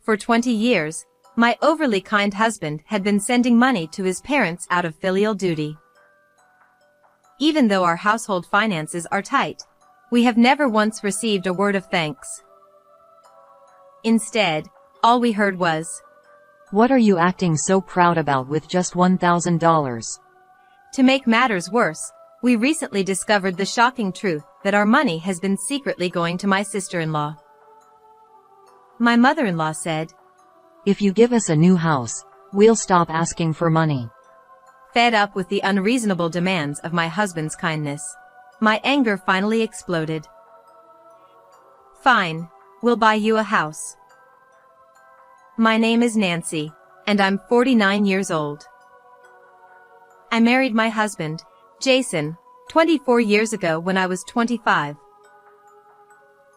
For 20 years, my overly kind husband had been sending money to his parents out of filial duty. Even though our household finances are tight, we have never once received a word of thanks. Instead, all we heard was, "What are you acting so proud about with just $1,000? To make matters worse, we recently discovered the shocking truth that our money has been secretly going to my sister-in-law. My mother-in-law said, "If you give us a new house, we'll stop asking for money." Fed up with the unreasonable demands of my husband's kindness, my anger finally exploded. "Fine, we'll buy you a house. My name is Nancy, and I'm 49 years old. I married my husband, Jason, 24 years ago when I was 25.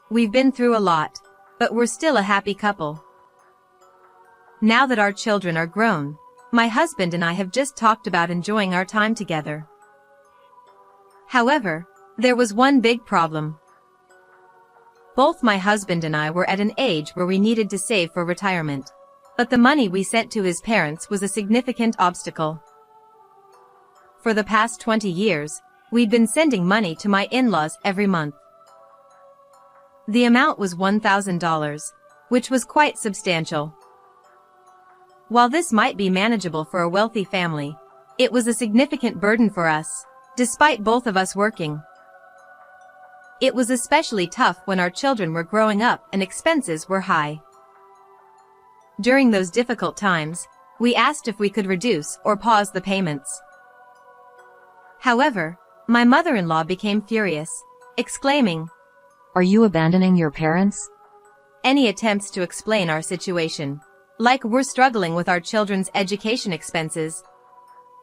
We've been through a lot, but we're still a happy couple. Now that our children are grown, my husband and I have just talked about enjoying our time together. However, there was one big problem. Both my husband and I were at an age where we needed to save for retirement, but the money we sent to his parents was a significant obstacle. For the past 20 years, we'd been sending money to my in-laws every month. The amount was $1,000, which was quite substantial. While this might be manageable for a wealthy family, it was a significant burden for us, despite both of us working. It was especially tough when our children were growing up and expenses were high. During those difficult times, we asked if we could reduce or pause the payments. However, my mother-in-law became furious, exclaiming, "Are you abandoning your parents?" Any attempts to explain our situation, like we're struggling with our children's education expenses,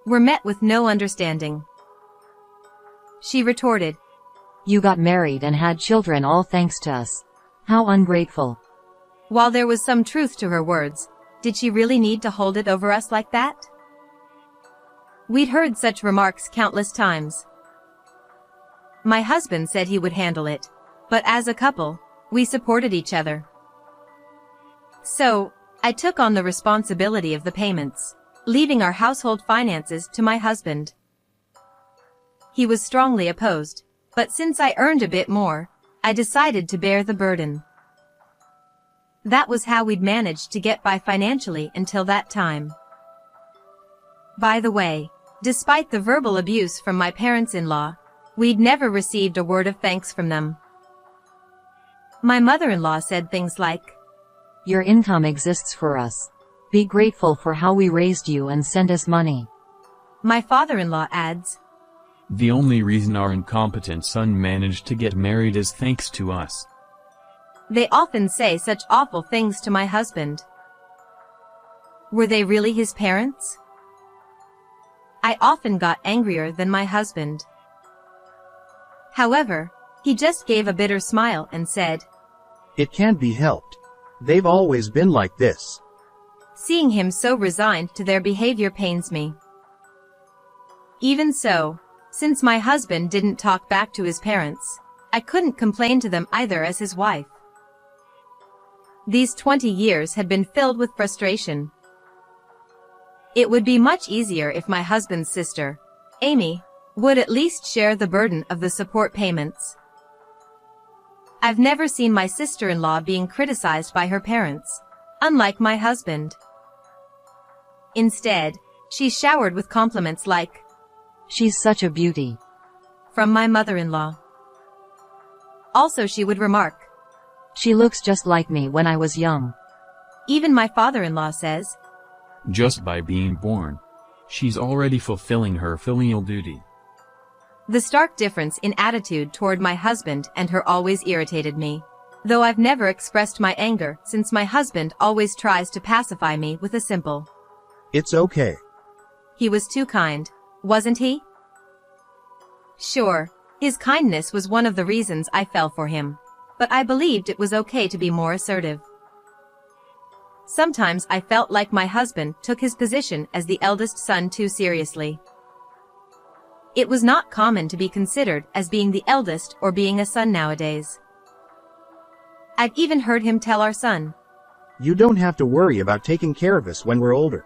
were met with no understanding. She retorted, "You got married and had children all thanks to us. How ungrateful." While there was some truth to her words, did she really need to hold it over us like that? We'd heard such remarks countless times. My husband said he would handle it, but as a couple, we supported each other. So, I took on the responsibility of the payments, leaving our household finances to my husband. He was strongly opposed, but since I earned a bit more, I decided to bear the burden. That was how we'd managed to get by financially until that time. By the way, despite the verbal abuse from my parents-in-law, we'd never received a word of thanks from them. My mother-in-law said things like, "Your income exists for us. Be grateful for how we raised you and send us money." My father-in-law adds, "The only reason our incompetent son managed to get married is thanks to us." They often say such awful things to my husband. Were they really his parents? I often got angrier than my husband. However, he just gave a bitter smile and said, "It can't be helped. They've always been like this." Seeing him so resigned to their behavior pains me. Even so, since my husband didn't talk back to his parents, I couldn't complain to them either as his wife. These 20 years had been filled with frustration. It would be much easier if my husband's sister, Amy, would at least share the burden of the support payments. I've never seen my sister-in-law being criticized by her parents, unlike my husband. Instead, she's showered with compliments like, "She's such a beauty," from my mother-in-law. Also, she would remark, "She looks just like me when I was young." Even my father-in-law says, "Just by being born, she's already fulfilling her filial duty." The stark difference in attitude toward my husband and her always irritated me, though I've never expressed my anger since my husband always tries to pacify me with a simple, "It's okay." He was too kind, wasn't he? Sure, his kindness was one of the reasons I fell for him, but I believed it was okay to be more assertive. Sometimes I felt like my husband took his position as the eldest son too seriously. It was not common to be considered as being the eldest or being a son nowadays. I've even heard him tell our son, You don't have to worry about taking care of us when we're older.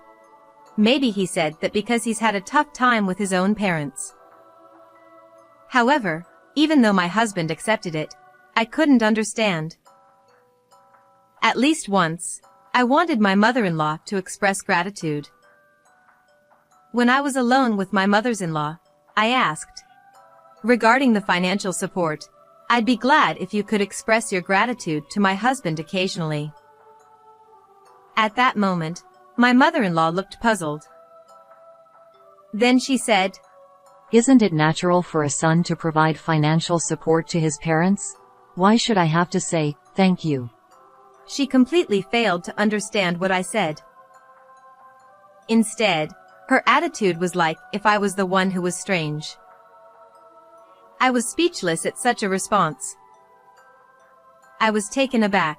Maybe he said that because he's had a tough time with his own parents. However, even though my husband accepted it, I couldn't understand. At least once, I wanted my mother-in-law to express gratitude. When I was alone with my mothers-in-law, I asked, regarding the financial support, I'd be glad if you could express your gratitude to my husband occasionally. At that moment, my mother-in-law looked puzzled. Then she said, Isn't it natural for a son to provide financial support to his parents? Why should I have to say, thank you? She completely failed to understand what I said. Instead, her attitude was like if I was the one who was strange. I was speechless at such a response. I was taken aback.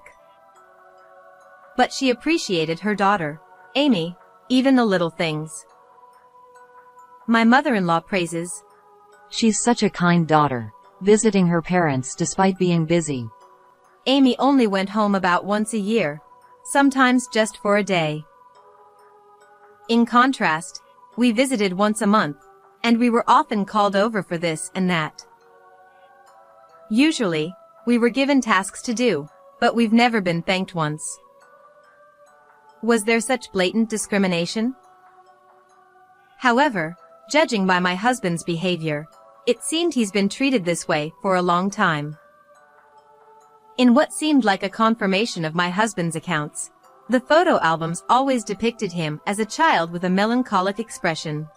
But she appreciated her daughter, Amy, even the little things. My mother-in-law praises. She's such a kind daughter, visiting her parents despite being busy. Amy only went home about once a year, sometimes just for a day. In contrast, we visited once a month, and we were often called over for this and that. Usually, we were given tasks to do, but we've never been thanked once. Was there such blatant discrimination? However, judging by my husband's behavior, it seemed he's been treated this way for a long time. In what seemed like a confirmation of my husband's accounts, the photo albums always depicted him as a child with a melancholic expression.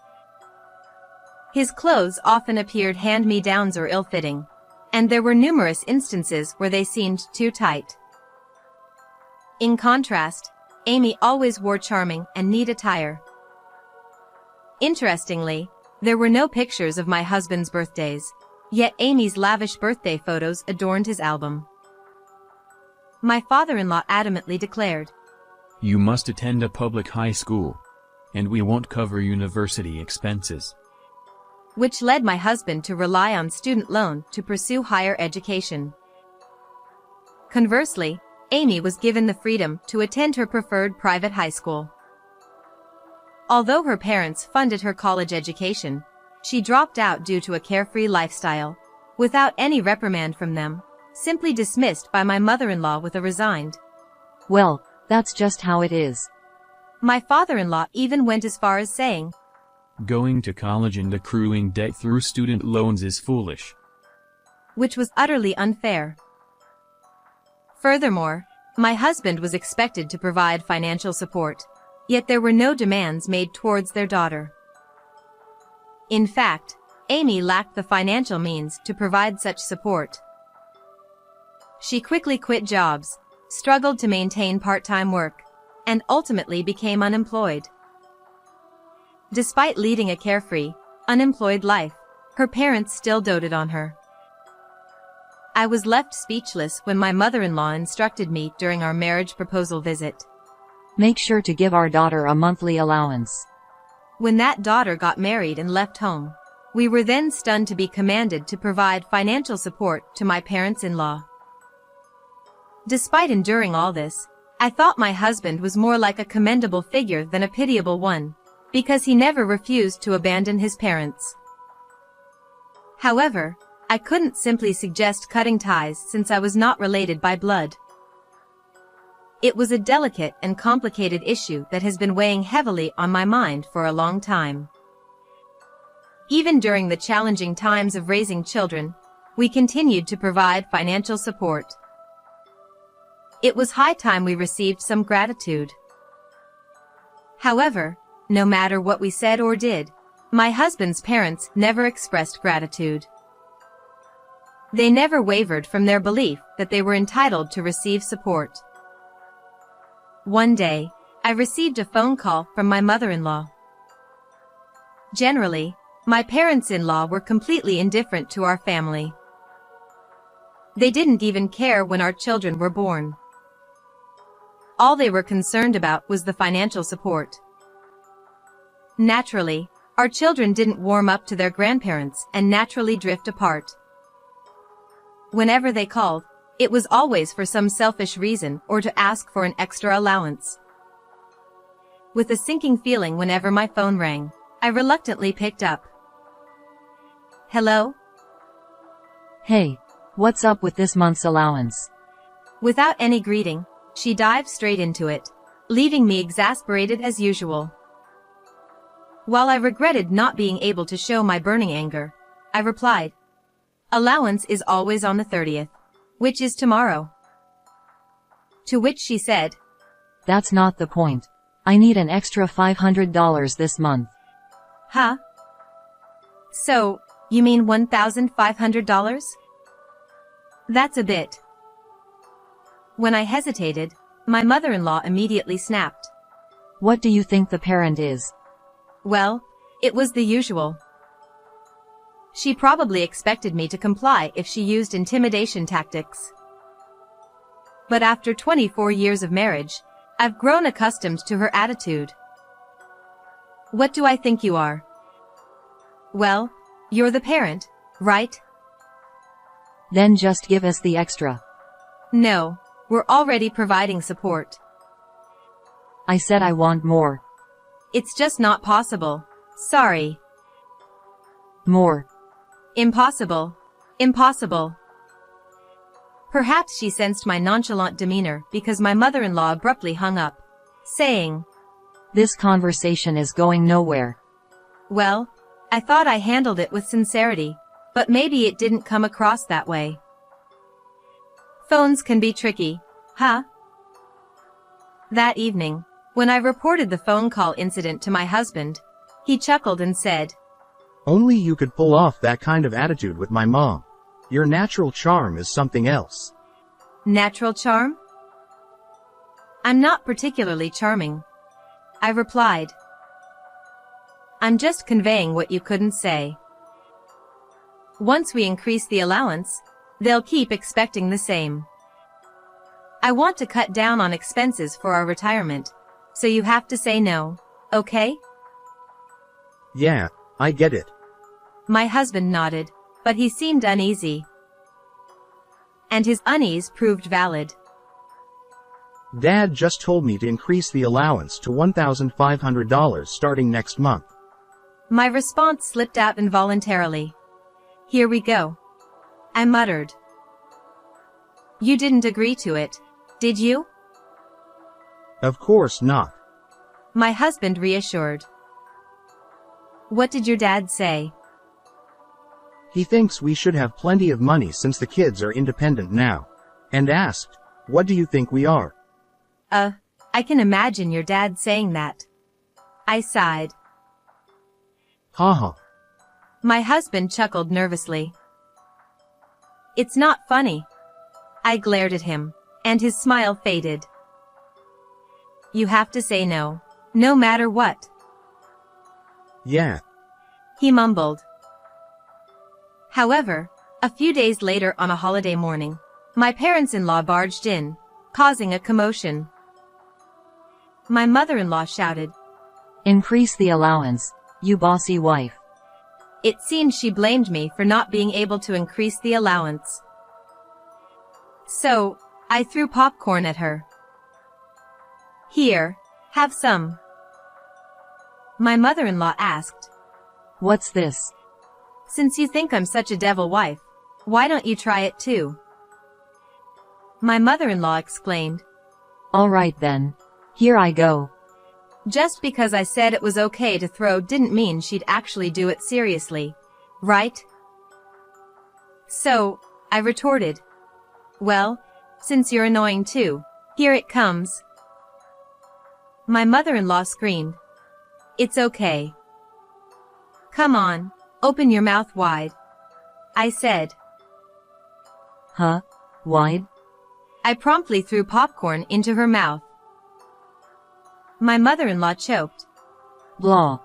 His clothes often appeared hand-me-downs or ill-fitting, and there were numerous instances where they seemed too tight. In contrast, Amy always wore charming and neat attire. Interestingly, there were no pictures of my husband's birthdays, yet Amy's lavish birthday photos adorned his album. My father-in-law adamantly declared, You must attend a public high school, and we won't cover university expenses. Which led my husband to rely on student loan to pursue higher education. Conversely, Amy was given the freedom to attend her preferred private high school. Although her parents funded her college education, she dropped out due to a carefree lifestyle, without any reprimand from them, simply dismissed by my mother-in-law with a resigned, Well, that's just how it is. My father-in-law even went as far as saying, Going to college and accruing debt through student loans is foolish. Which was utterly unfair. Furthermore, my husband was expected to provide financial support, yet there were no demands made towards their daughter. In fact, Amy lacked the financial means to provide such support. She quickly quit jobs, struggled to maintain part-time work, and ultimately became unemployed. Despite leading a carefree, unemployed life, her parents still doted on her. I was left speechless when my mother-in-law instructed me during our marriage proposal visit. Make sure to give our daughter a monthly allowance. When that daughter got married and left home, we were then stunned to be commanded to provide financial support to my parents-in-law. Despite enduring all this, I thought my husband was more like a commendable figure than a pitiable one, because he never refused to abandon his parents. However, I couldn't simply suggest cutting ties since I was not related by blood. It was a delicate and complicated issue that has been weighing heavily on my mind for a long time. Even during the challenging times of raising children, we continued to provide financial support. It was high time we received some gratitude. However, no matter what we said or did, my husband's parents never expressed gratitude. They never wavered from their belief that they were entitled to receive support. One day, I received a phone call from my mother-in-law. Generally, my parents-in-law were completely indifferent to our family. They didn't even care when our children were born. All they were concerned about was the financial support. Naturally, our children didn't warm up to their grandparents and naturally drift apart. Whenever they called, it was always for some selfish reason or to ask for an extra allowance. With a sinking feeling whenever my phone rang, I reluctantly picked up. Hello? Hey, what's up with this month's allowance? Without any greeting, she dived straight into it, leaving me exasperated as usual. While I regretted not being able to show my burning anger, I replied, "Allowance is always on the 30th, which is tomorrow." To which she said, That's not the point. I need an extra $500 this month. "Huh? So, you mean $1,500? That's a bit." When I hesitated, my mother-in-law immediately snapped. What do you think the parent is? Well, it was the usual. She probably expected me to comply if she used intimidation tactics. But after 24 years of marriage, I've grown accustomed to her attitude. What do I think you are? Well, you're the parent, right? Then just give us the extra. No, we're already providing support. I said I want more. It's just not possible. Sorry. More. Impossible. Impossible. Perhaps she sensed my nonchalant demeanor because my mother-in-law abruptly hung up, saying, This conversation is going nowhere. "Well, I thought I handled it with sincerity, but maybe it didn't come across that way." Phones can be tricky, huh? That evening, when I reported the phone call incident to my husband, he chuckled and said, Only you could pull off that kind of attitude with my mom. Your natural charm is something else. "Natural charm? I'm not particularly charming," I replied. "I'm just conveying what you couldn't say. Once we increase the allowance, they'll keep expecting the same. I want to cut down on expenses for our retirement, so you have to say no, okay?" Yeah, I get it. My husband nodded, but he seemed uneasy. And his unease proved valid. Dad just told me to increase the allowance to $1,500 starting next month. My response slipped out involuntarily. "Here we go," I muttered. "You didn't agree to it, did you?" Of course not. My husband reassured. "What did your dad say?" He thinks we should have plenty of money since the kids are independent now. And asked, what do you think we are? I can imagine your dad saying that. I sighed. Haha. My husband chuckled nervously. "It's not funny." I glared at him, and his smile faded. "You have to say no, no matter what," Yeah. he mumbled. However, a few days later on a holiday morning, my parents-in-law barged in, causing a commotion. My mother-in-law shouted, Increase the allowance, you bossy wife. It seemed she blamed me for not being able to increase the allowance. So, I threw popcorn at her. "Here, have some." My mother-in-law asked, What's this? "Since you think I'm such a devil wife, why don't you try it too?" My mother-in-law exclaimed. Alright then. Here I go. Just because I said it was okay to throw didn't mean she'd actually do it seriously, right? So, I retorted. "Well, since you're annoying too, here it comes." My mother-in-law screamed. "It's okay. Come on, open your mouth wide," I said. Huh? Wide? I promptly threw popcorn into her mouth. My mother-in-law choked, Blah.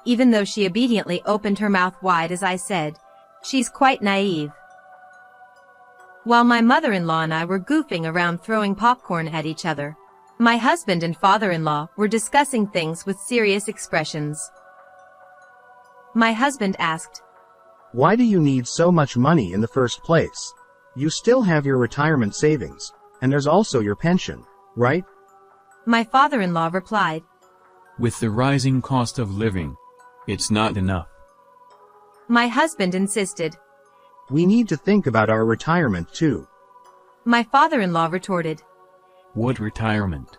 even though she obediently opened her mouth wide as I said. She's quite naive. While my mother-in-law and I were goofing around throwing popcorn at each other, my husband and father-in-law were discussing things with serious expressions. My husband asked, Why do you need so much money in the first place? You still have your retirement savings, and there's also your pension, right? My father-in-law replied. With the rising cost of living, it's not enough. My husband insisted. We need to think about our retirement too. My father-in-law retorted. What retirement?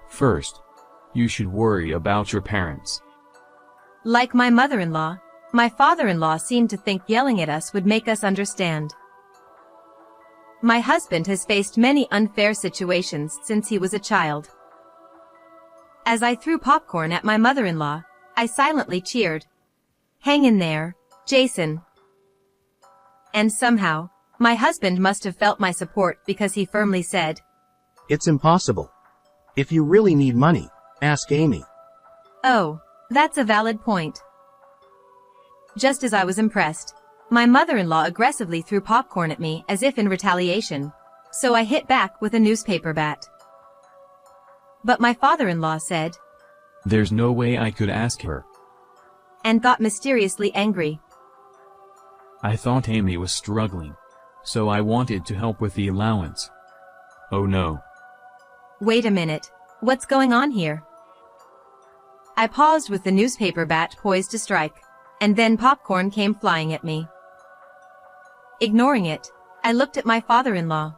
First, you should worry about your parents. Like my mother-in-law, my father-in-law seemed to think yelling at us would make us understand. My husband has faced many unfair situations since he was a child. As I threw popcorn at my mother-in-law, I silently cheered. Hang in there, Jason. And somehow, my husband must have felt my support because he firmly said, It's impossible. If you really need money, ask Amy. Oh, that's a valid point. Just as I was impressed, my mother-in-law aggressively threw popcorn at me as if in retaliation, so I hit back with a newspaper bat. But my father-in-law said, There's no way I could ask her. And got mysteriously angry. I thought Amy was struggling, so I wanted to help with the allowance. Oh no. Wait a minute, what's going on here? I paused with the newspaper bat poised to strike, and then popcorn came flying at me. Ignoring it, I looked at my father-in-law.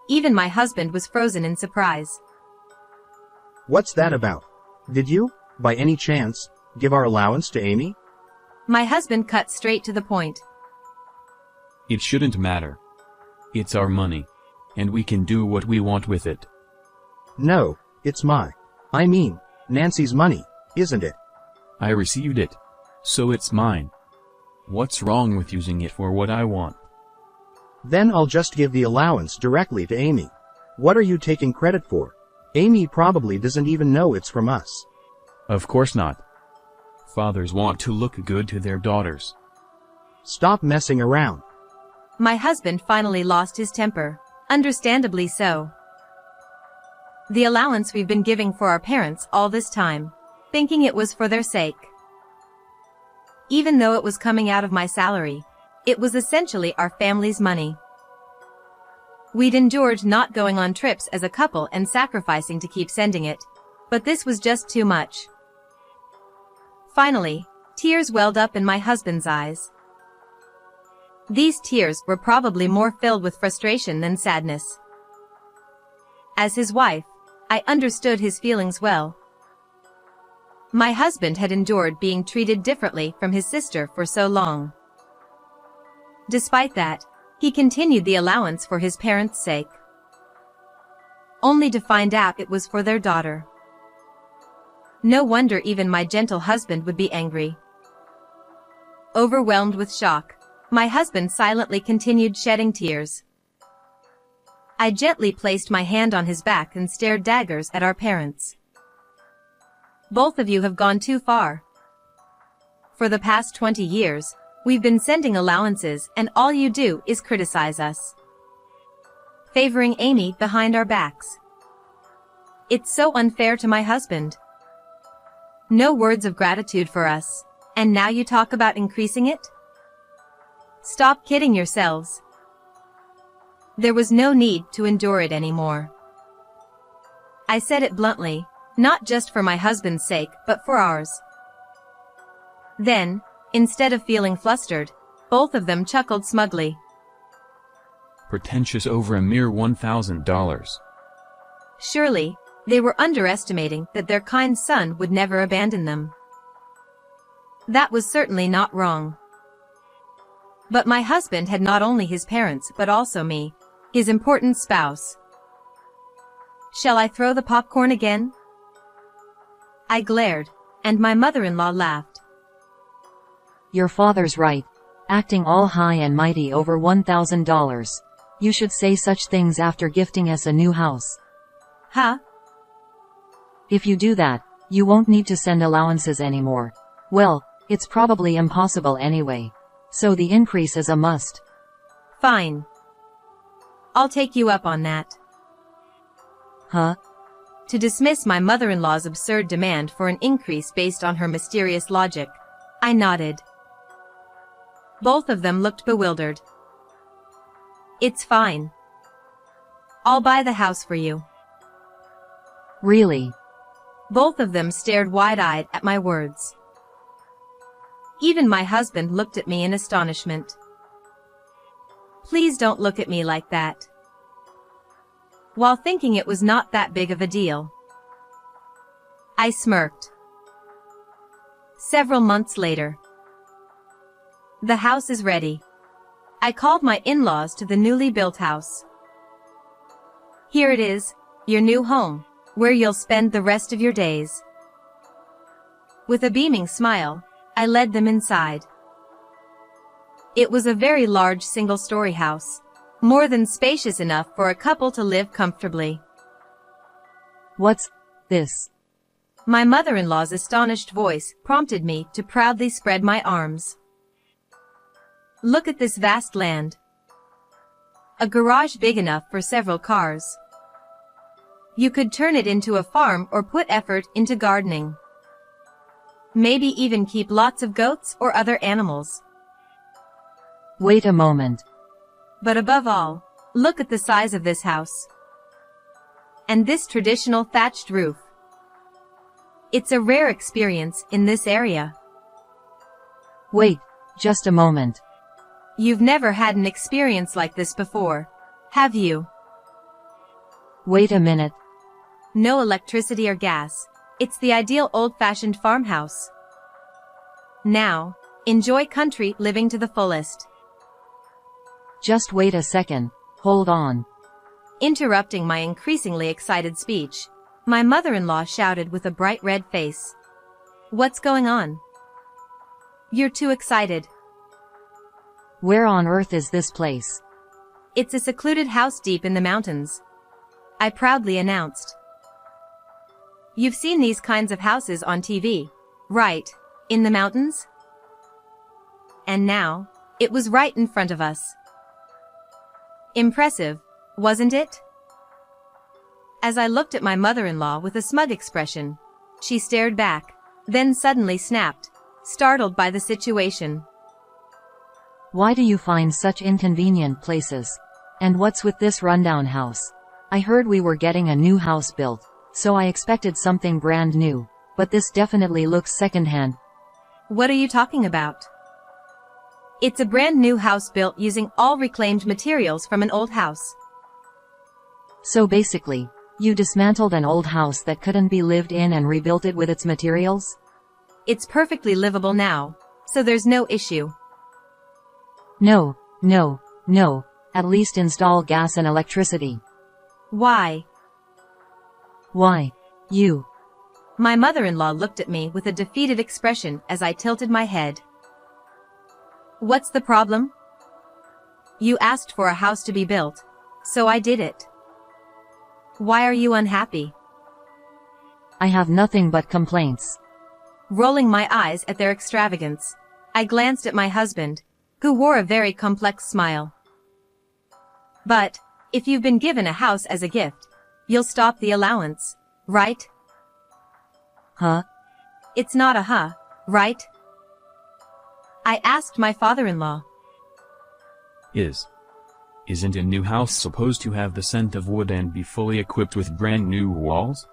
Even my husband was frozen in surprise. What's that about? Did you, by any chance, give our allowance to Amy? My husband cut straight to the point. It shouldn't matter. It's our money, and we can do what we want with it. No, it's Nancy's money, isn't it? I received it, so it's mine. What's wrong with using it for what I want? Then I'll just give the allowance directly to Amy. What are you taking credit for? Amy probably doesn't even know it's from us. Of course not. Fathers want to look good to their daughters. Stop messing around. My husband finally lost his temper, understandably so. The allowance we've been giving for our parents all this time, thinking it was for their sake. Even though it was coming out of my salary, it was essentially our family's money. We'd endured not going on trips as a couple and sacrificing to keep sending it, but this was just too much. Finally, tears welled up in my husband's eyes. These tears were probably more filled with frustration than sadness. As his wife, I understood his feelings well. My husband had endured being treated differently from his sister for so long. Despite that, he continued the allowance for his parents' sake. Only to find out it was for their daughter. No wonder even my gentle husband would be angry. Overwhelmed with shock, my husband silently continued shedding tears. I gently placed my hand on his back and stared daggers at our parents. Both of you have gone too far. For the past 20 years, we've been sending allowances and all you do is criticize us. Favoring Amy behind our backs. It's so unfair to my husband. No words of gratitude for us, and now you talk about increasing it? Stop kidding yourselves. There was no need to endure it anymore. I said it bluntly, not just for my husband's sake, but for ours. Then, instead of feeling flustered, both of them chuckled smugly. Pretentious over a mere $1,000. Surely, they were underestimating that their kind son would never abandon them. That was certainly not wrong. But my husband had not only his parents but also me, his important spouse. Shall I throw the popcorn again? I glared, and my mother-in-law laughed. Your father's right. Acting all high and mighty over $1,000. You should say such things after gifting us a new house. Huh? If you do that, you won't need to send allowances anymore. Well, it's probably impossible anyway. So the increase is a must. Fine. I'll take you up on that. Huh? To dismiss my mother-in-law's absurd demand for an increase based on her mysterious logic, I nodded. Both of them looked bewildered. It's fine. I'll buy the house for you. Really? Both of them stared wide-eyed at my words. Even my husband looked at me in astonishment. Please don't look at me like that. While thinking it was not that big of a deal, I smirked. Several months later. The house is ready. I called my in-laws to the newly built house. Here it is, your new home, where you'll spend the rest of your days. With a beaming smile, I led them inside. It was a very large single-story house, more than spacious enough for a couple to live comfortably. What's this? My mother-in-law's astonished voice prompted me to proudly spread my arms. Look at this vast land. A garage big enough for several cars. You could turn it into a farm or put effort into gardening. Maybe even keep lots of goats or other animals. Wait a moment. But above all, look at the size of this house. And this traditional thatched roof. It's a rare experience in this area. Wait, just a moment. You've never had an experience like this before, have you? Wait a minute. No electricity or gas. It's the ideal old-fashioned farmhouse. Now, enjoy country living to the fullest. Just wait a second, hold on. Interrupting my increasingly excited speech, my mother-in-law shouted with a bright red face. What's going on? You're too excited. Where on earth is this place? It's a secluded house deep in the mountains, I proudly announced. You've seen these kinds of houses on TV, right, in the mountains? And now, it was right in front of us. Impressive, wasn't it? As I looked at my mother-in-law with a smug expression, she stared back, then suddenly snapped, startled by the situation. Why do you find such inconvenient places? And what's with this rundown house? I heard we were getting a new house built, so I expected something brand new, but this definitely looks secondhand. What are you talking about? It's a brand new house built using all reclaimed materials from an old house. So basically, you dismantled an old house that couldn't be lived in and rebuilt it with its materials? It's perfectly livable now, so there's no issue. No, at least install gas and electricity. Why? Why? You. My mother-in-law looked at me with a defeated expression as I tilted my head. What's the problem? You asked for a house to be built, so I did it. Why are you unhappy? I have nothing but complaints. Rolling my eyes at their extravagance, I glanced at my husband, who wore a very complex smile. But, if you've been given a house as a gift, you'll stop the allowance, right? Huh? It's not a huh, right? I asked my father-in-law. Isn't a new house supposed to have the scent of wood and be fully equipped with brand new walls?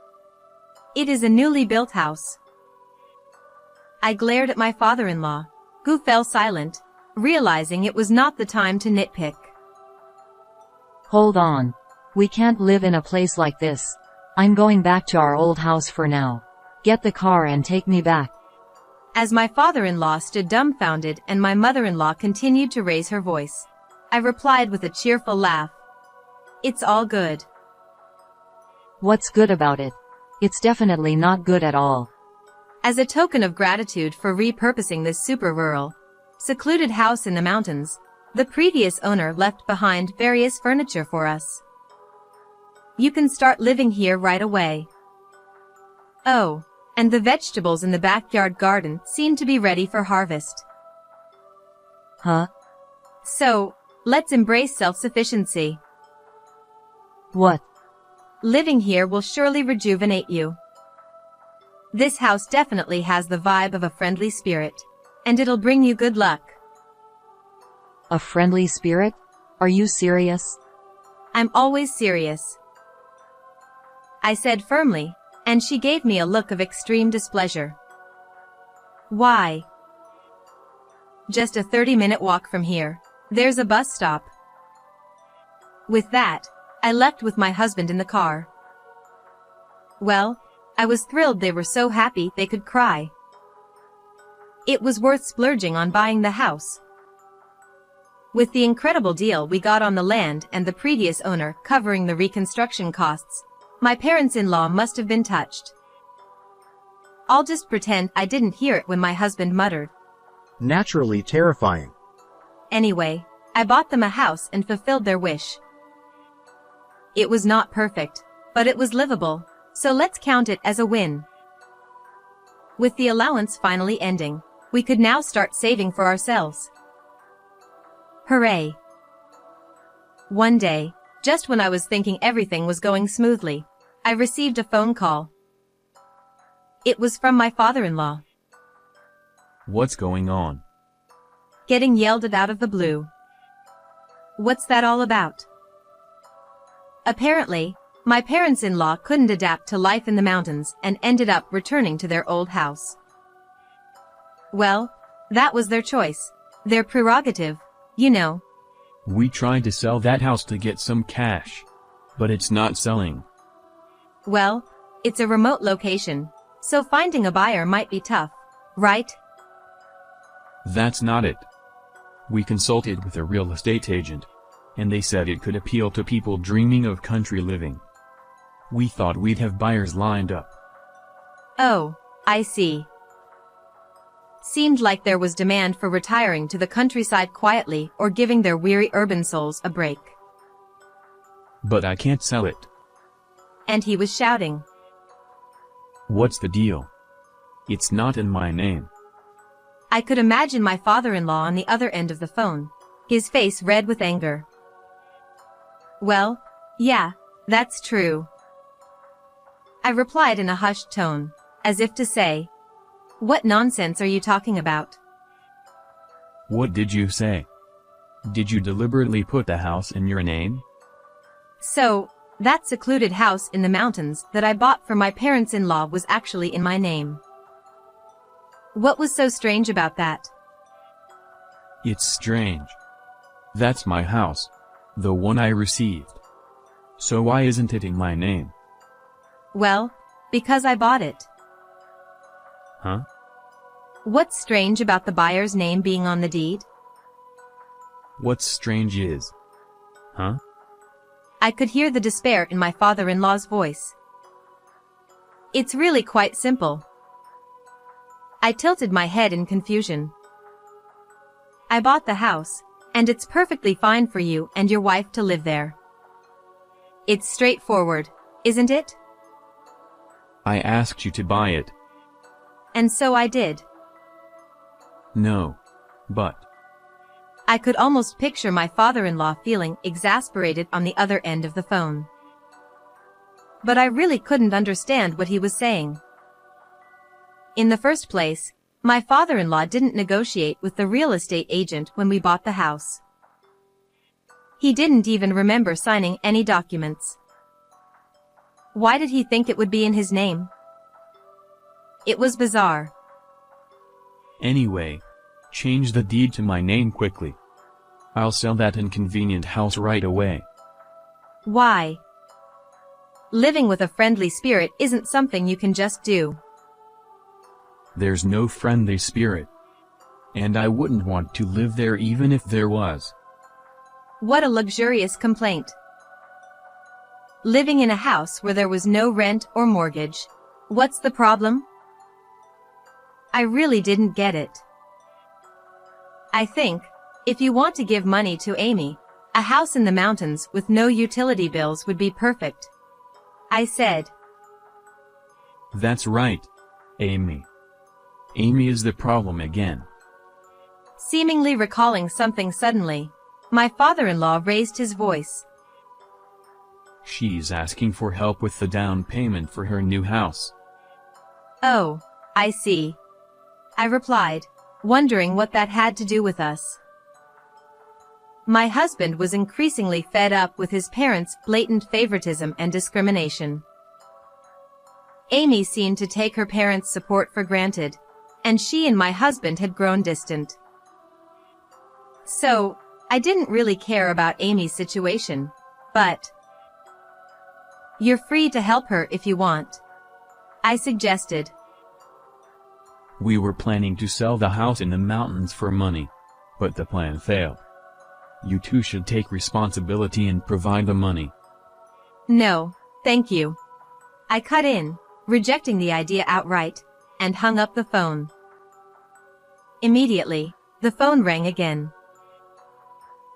It is a newly built house. I glared at my father-in-law, who fell silent, realizing it was not the time to nitpick. Hold on. We can't live in a place like this. I'm going back to our old house for now. Get the car and take me back. As my father-in-law stood dumbfounded and my mother-in-law continued to raise her voice, I replied with a cheerful laugh. It's all good. What's good about it? It's definitely not good at all. As a token of gratitude for repurposing this super rural, secluded house in the mountains, the previous owner left behind various furniture for us. You can start living here right away. Oh, and the vegetables in the backyard garden seem to be ready for harvest. Huh? So, let's embrace self-sufficiency. What? Living here will surely rejuvenate you. This house definitely has the vibe of a friendly spirit, and it'll bring you good luck. A friendly spirit? Are you serious? I'm always serious, I said firmly, and she gave me a look of extreme displeasure. Why? Just a 30-minute walk from here. There's a bus stop. With that, I left with my husband in the car. Well, I was thrilled. They were so happy they could cry. It was worth splurging on buying the house. With the incredible deal we got on the land and the previous owner covering the reconstruction costs, my parents-in-law must have been touched. I'll just pretend I didn't hear it when my husband muttered. Naturally terrifying. Anyway, I bought them a house and fulfilled their wish. It was not perfect, but it was livable, so let's count it as a win. With the allowance finally ending, we could now start saving for ourselves. Hooray! One day, just when I was thinking everything was going smoothly, I received a phone call. It was from my father-in-law. What's going on? Getting yelled at out of the blue. What's that all about? Apparently, my parents-in-law couldn't adapt to life in the mountains and ended up returning to their old house. Well, that was their choice. Their prerogative, you know. We tried to sell that house to get some cash, but it's not selling. Well, it's a remote location, so finding a buyer might be tough, right? That's not it. We consulted with a real estate agent, and they said it could appeal to people dreaming of country living. We thought we'd have buyers lined up. Oh, I see. Seemed like there was demand for retiring to the countryside quietly or giving their weary urban souls a break. But I can't sell it. And he was shouting. What's the deal? It's not in my name. I could imagine my father-in-law on the other end of the phone, his face red with anger. Well, yeah, that's true. I replied in a hushed tone, as if to say, what nonsense are you talking about? What did you say? Did you deliberately put the house in your name? So, that secluded house in the mountains that I bought for my parents-in-law was actually in my name. What was so strange about that? It's strange. That's my house. The one I received. So why isn't it in my name? Well, because I bought it. Huh? What's strange about the buyer's name being on the deed? What's strange is... Huh? I could hear the despair in my father-in-law's voice. It's really quite simple. I tilted my head in confusion. I bought the house, and it's perfectly fine for you and your wife to live there. It's straightforward, isn't it? I asked you to buy it. And so I did. No. But... I could almost picture my father-in-law feeling exasperated on the other end of the phone. But I really couldn't understand what he was saying. In the first place, my father-in-law didn't negotiate with the real estate agent when we bought the house. He didn't even remember signing any documents. Why did he think it would be in his name? It was bizarre. Anyway, change the deed to my name quickly. I'll sell that inconvenient house right away. Why? Living with a friendly spirit isn't something you can just do. There's no friendly spirit. And I wouldn't want to live there even if there was. What a luxurious complaint. Living in a house where there was no rent or mortgage. What's the problem? I really didn't get it. I think, if you want to give money to Amy, a house in the mountains with no utility bills would be perfect. I said. That's right, Amy. Amy is the problem again. Seemingly recalling something suddenly, my father-in-law raised his voice. She's asking for help with the down payment for her new house. Oh, I see. I replied, wondering what that had to do with us. My husband was increasingly fed up with his parents' blatant favoritism and discrimination. Amy seemed to take her parents' support for granted, and she and my husband had grown distant. So, I didn't really care about Amy's situation, but you're free to help her if you want, I suggested. We were planning to sell the house in the mountains for money, but the plan failed. You two should take responsibility and provide the money. No, thank you. I cut in, rejecting the idea outright, and hung up the phone. Immediately, the phone rang again.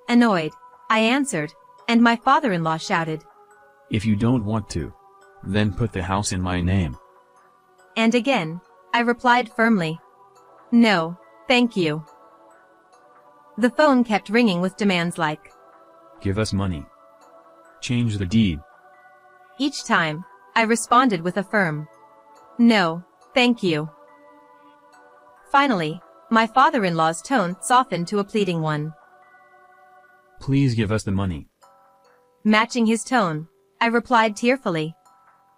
Annoyed, I answered, and my father-in-law shouted, If you don't want to, then put the house in my name. And again, I replied firmly, No, thank you. The phone kept ringing with demands like, Give us money. Change the deed. Each time, I responded with a firm, No, thank you. Finally, my father-in-law's tone softened to a pleading one. Please give us the money. Matching his tone, I replied tearfully,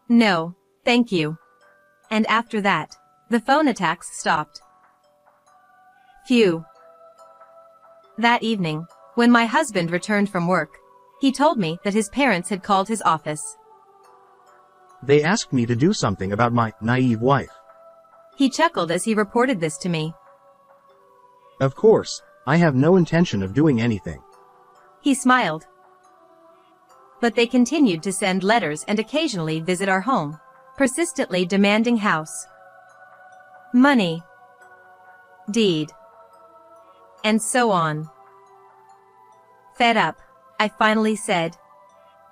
No, thank you. And after that, the phone attacks stopped. Phew. That evening, when my husband returned from work, he told me that his parents had called his office. They asked me to do something about my naive wife. He chuckled as he reported this to me. Of course, I have no intention of doing anything. He smiled. But they continued to send letters and occasionally visit our home, persistently demanding house, money, deed, and so on. Fed up, I finally said,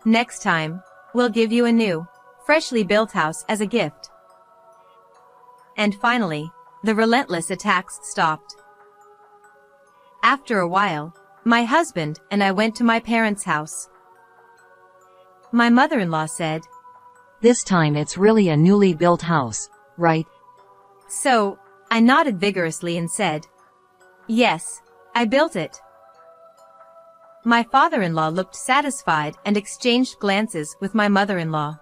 Next time, we'll give you a new, freshly built house as a gift. And finally, the relentless attacks stopped. After a while, my husband and I went to my parents' house. My mother-in-law said, This time it's really a newly built house, right? So, I nodded vigorously and said, Yes, I built it. My father-in-law looked satisfied and exchanged glances with my mother-in-law.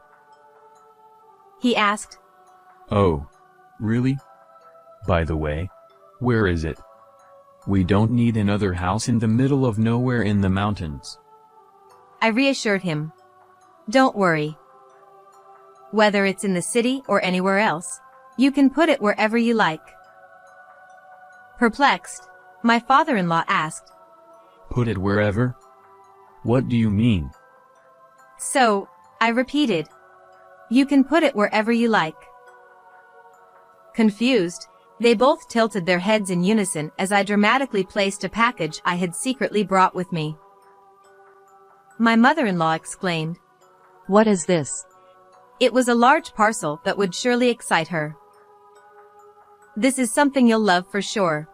He asked, Oh, really? By the way, where is it? We don't need another house in the middle of nowhere in the mountains. I reassured him. Don't worry. Whether it's in the city or anywhere else, you can put it wherever you like. Perplexed, my father-in-law asked, Put it wherever? What do you mean? So, I repeated, You can put it wherever you like. Confused, they both tilted their heads in unison as I dramatically placed a package I had secretly brought with me. My mother-in-law exclaimed, What is this? It was a large parcel that would surely excite her. This is something you'll love for sure.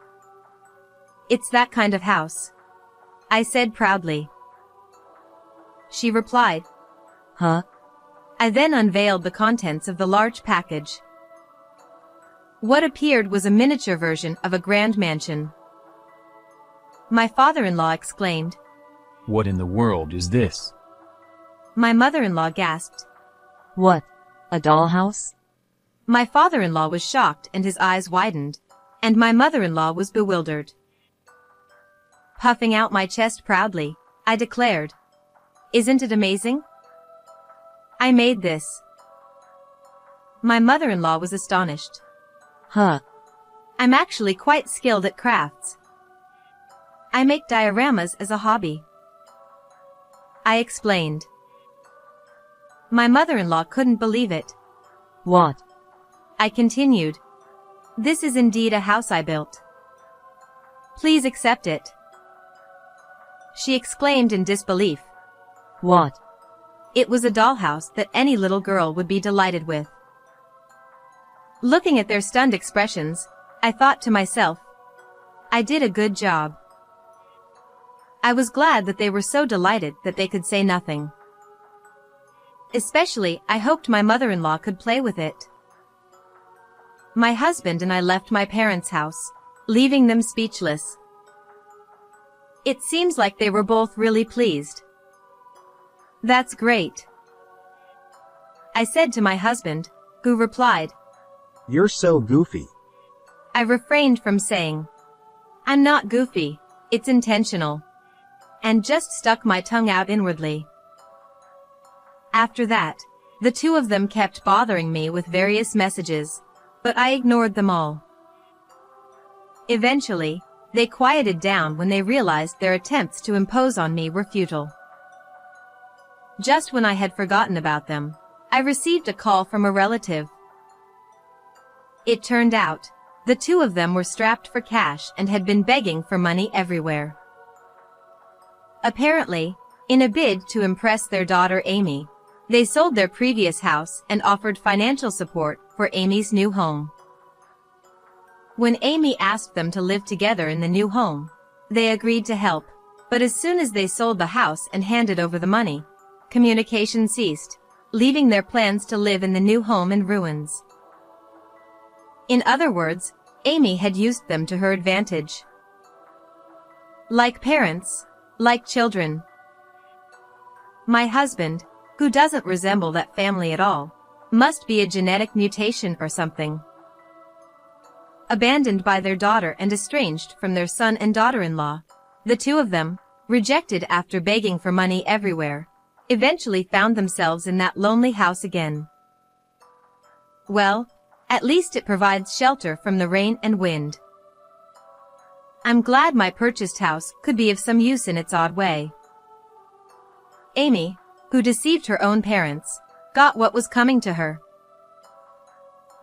It's that kind of house, I said proudly. She replied, Huh? I then unveiled the contents of the large package. What appeared was a miniature version of a grand mansion. My father-in-law exclaimed, What in the world is this? My mother-in-law gasped. What? A dollhouse? My father-in-law was shocked and his eyes widened, and my mother-in-law was bewildered. Puffing out my chest proudly, I declared, Isn't it amazing? I made this. My mother-in-law was astonished. Huh. I'm actually quite skilled at crafts. I make dioramas as a hobby, I explained. My mother-in-law couldn't believe it. What? I continued. This is indeed a house I built. Please accept it. She exclaimed in disbelief. What? It was a dollhouse that any little girl would be delighted with. Looking at their stunned expressions, I thought to myself, I did a good job. I was glad that they were so delighted that they could say nothing. Especially, I hoped my mother-in-law could play with it. My husband and I left my parents' house, leaving them speechless. It seems like they were both really pleased. That's great, I said to my husband, who replied. You're so goofy. I refrained from saying, I'm not goofy, it's intentional, and just stuck my tongue out inwardly. After that, the two of them kept bothering me with various messages, but I ignored them all. Eventually, they quieted down when they realized their attempts to impose on me were futile. Just when I had forgotten about them, I received a call from a relative. It turned out, the two of them were strapped for cash and had been begging for money everywhere. Apparently, in a bid to impress their daughter Amy, they sold their previous house and offered financial support for Amy's new home. When Amy asked them to live together in the new home, they agreed to help, but as soon as they sold the house and handed over the money, communication ceased, leaving their plans to live in the new home in ruins. In other words, Amy had used them to her advantage. Like parents, like children. My husband, who doesn't resemble that family at all, must be a genetic mutation or something. Abandoned by their daughter and estranged from their son and daughter-in-law, the two of them, rejected after begging for money everywhere, eventually found themselves in that lonely house again. Well, at least it provides shelter from the rain and wind. I'm glad my purchased house could be of some use in its odd way. Amy, who deceived her own parents, got what was coming to her.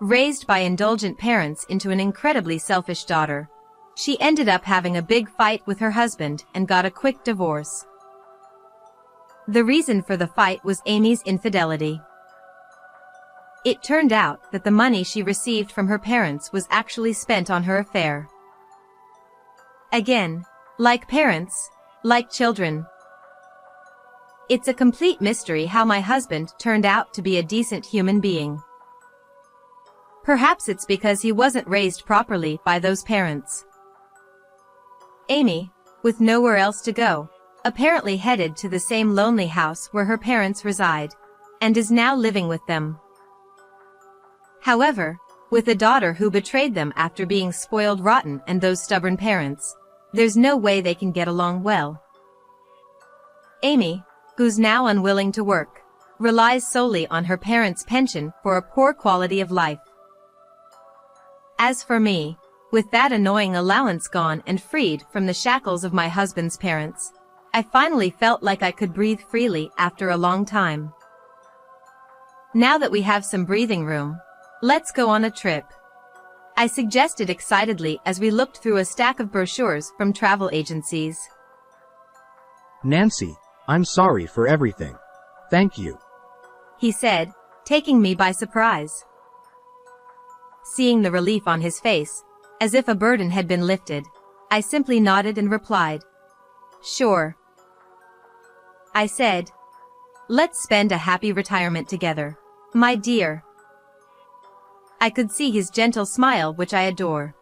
Raised by indulgent parents into an incredibly selfish daughter, she ended up having a big fight with her husband and got a quick divorce. The reason for the fight was Amy's infidelity. It turned out that the money she received from her parents was actually spent on her affair. Again, like parents, like children. It's a complete mystery how my husband turned out to be a decent human being. Perhaps it's because he wasn't raised properly by those parents. Amy, with nowhere else to go, apparently headed to the same lonely house where her parents reside, and is now living with them. However, with a daughter who betrayed them after being spoiled rotten and those stubborn parents, there's no way they can get along well. Amy, who's now unwilling to work, relies solely on her parents' pension for a poor quality of life. As for me, with that annoying allowance gone and freed from the shackles of my husband's parents, I finally felt like I could breathe freely after a long time. Now that we have some breathing room, let's go on a trip, I suggested excitedly as we looked through a stack of brochures from travel agencies. Nancy, I'm sorry for everything. Thank you. He said, taking me by surprise. Seeing the relief on his face, as if a burden had been lifted, I simply nodded and replied, Sure. I said, Let's spend a happy retirement together, my dear. I could see his gentle smile, which I adore.